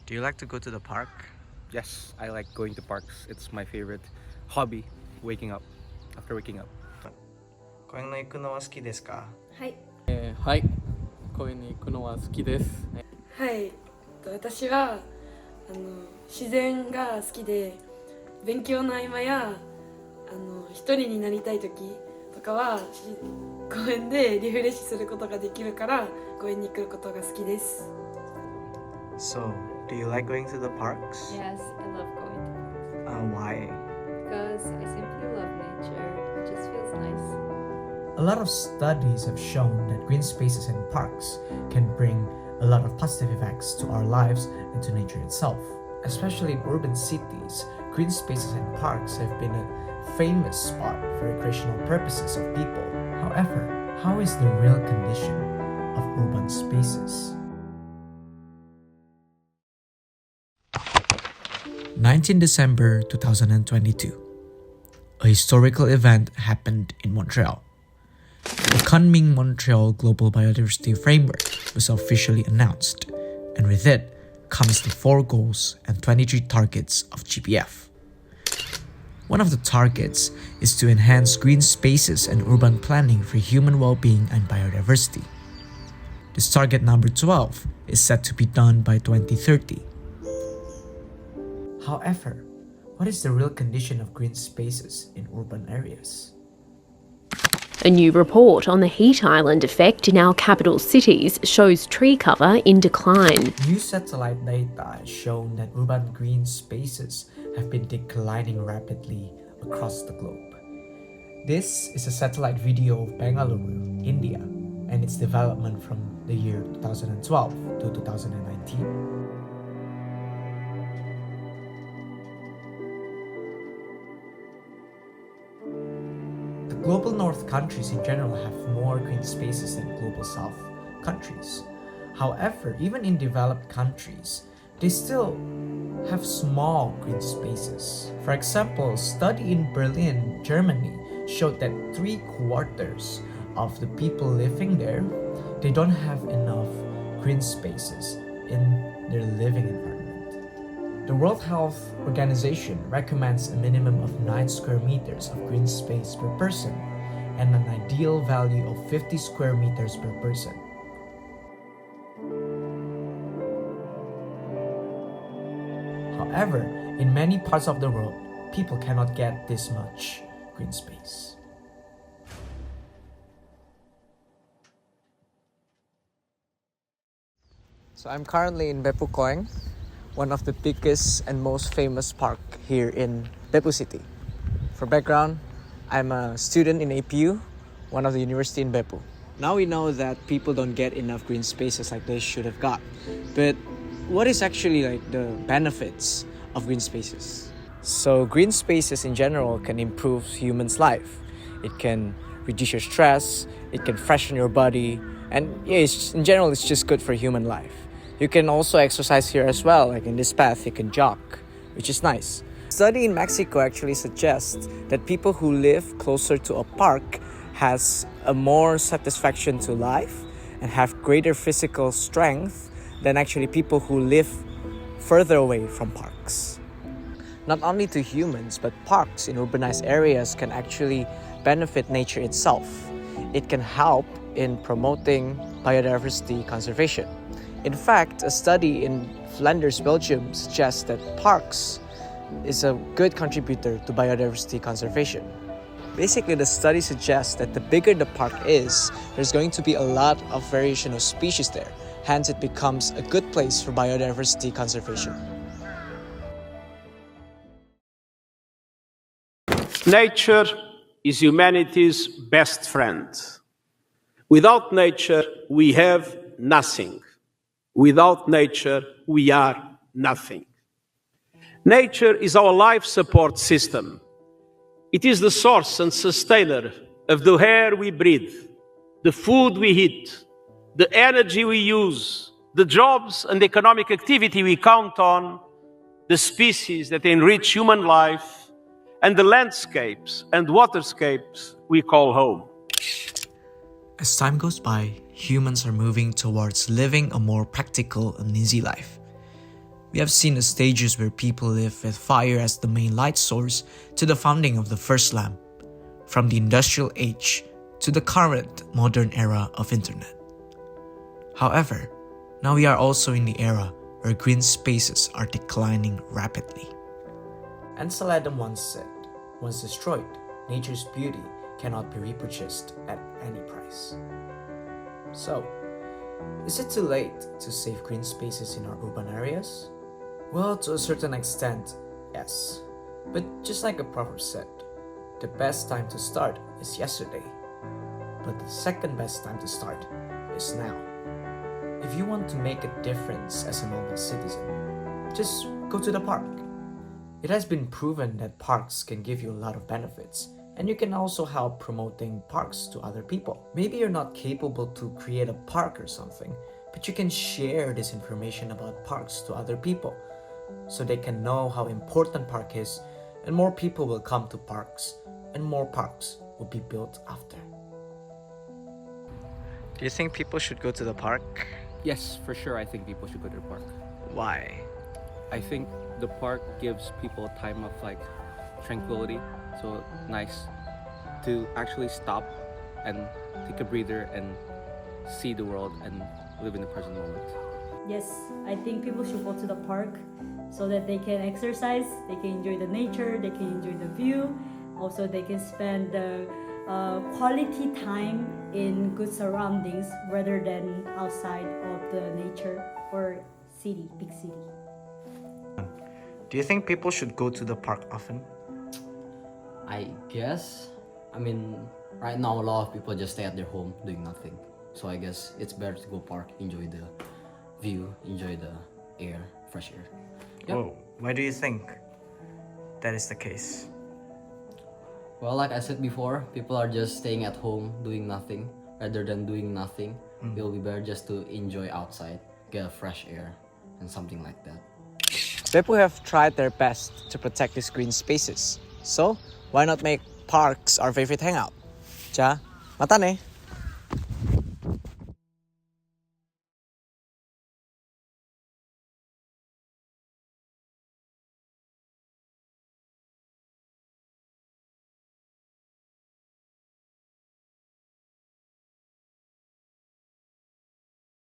Do you like to go to the park? Yes, I like going to parks. It's my favorite hobby, after waking up. 公園の行くのは好きですか？はい、はい、公園に行くのは好きです。はい、私は自然が好きで、勉強の合間や一人になりたい時とかは公園でリフレッシュすることができるから公園に行くことが好きです。 So, do you like going to the parks? Yes, I love going to parks Why? because I simply love nature. It just feels nice. A lot of studies have shown that green spaces and parks can bring a lot of positive effects to our lives and to nature itself. Especially in urban cities, green spaces and parks have been a famous spot for recreational purposes of people. However, how is the real condition of urban spaces? 19 December 2022. A historical event happened in Montreal. The Kunming Montreal Global Biodiversity Framework was officially announced, and with it comes the 4 goals and 23 targets of GBF. One of the targets is to enhance green spaces and urban planning for human well-being and biodiversity. This target number 12 is set to be done by 2030. However, what is the real condition of green spaces in urban areas? A new report on the heat island effect in our capital cities shows tree cover in decline. New satellite data has shown that urban green spaces have been declining rapidly across the globe. This is a satellite video of Bengaluru, India, and its development from the year 2012 to 2019. Global North countries in general have more green spaces than Global South countries. However, even in developed countries, they still have small green spaces. For example, a study in Berlin, Germany showed that 3/4 of the people living there, they don't have enough green spaces in their living environment. The World Health Organization recommends a minimum of 9 square meters of green space per person and an ideal value of 50 square meters per person. However, in many parts of the world, people cannot get this much green space. So I'm currently in Beppu Koeng, one of the biggest and most famous park here in Beppu City. For background, I'm a student in APU, one of the university in Beppu. Now we know that people don't get enough green spaces like they should have got. But what is actually the benefits of green spaces? So green spaces in general can improve humans' life. It can reduce your stress, it can freshen your body, and in general it's just good for human life. You can also exercise here as well, like in this path you can jog, which is nice. A study in Mexico actually suggests that people who live closer to a park has a more satisfaction to life and have greater physical strength than actually people who live further away from parks. Not only to humans, but parks in urbanized areas can actually benefit nature itself. It can help in promoting biodiversity conservation. In fact, a study in Flanders, Belgium suggests that parks is a good contributor to biodiversity conservation. Basically, the study suggests that the bigger the park is, there's going to be a lot of variation of species there. Hence, it becomes a good place for biodiversity conservation. Nature is humanity's best friend. Without nature, we have nothing. Without nature, we are nothing. Nature is our life support system. It is the source and sustainer of the air we breathe, the food we eat, the energy we use, the jobs and economic activity we count on, the species that enrich human life, and the landscapes and waterscapes we call home. As time goes by, humans are moving towards living a more practical and easy life. We have seen the stages where people live with fire as the main light source to the founding of the first lamp, from the industrial age to the current modern era of internet. However, now we are also in the era where green spaces are declining rapidly. Ansel Adams once said, "Once destroyed, nature's beauty cannot be repurchased at any price." So, is it too late to save green spaces in our urban areas? Well, to a certain extent, yes. But just like the proverb said, the best time to start is yesterday, but the second best time to start is now. If you want to make a difference as a normal citizen, just go to the park. It has been proven that parks can give you a lot of benefits, and you can also help promoting parks to other people. Maybe you're not capable to create a park or something, but you can share this information about parks to other people so they can know how important park is, and more people will come to parks, and more parks will be built after. Do you think people should go to the park? Yes, for sure, I think people should go to the park. Why? I think the park gives people a time of like tranquility, so nice to actually stop and take a breather and see the world and live in the present moment. Yes, I think people should go to the park so that they can exercise, they can enjoy the nature, they can enjoy the view. Also, they can spend the quality time in good surroundings rather than outside of the nature or city, big city. Do you think people should go to the park often? I guess. I mean, right now a lot of people just stay at their home doing nothing. So I guess it's better to go park, enjoy the view, enjoy the air, fresh air. Yep. Whoa, why do you think that is the case? Well, like I said before, people are just staying at home doing nothing. Rather than doing nothing, it will be better just to enjoy outside, get a fresh air, and something like that. Beppu have tried their best to protect these green spaces. So, why not make parks our favorite hangout? Ja, mata ne?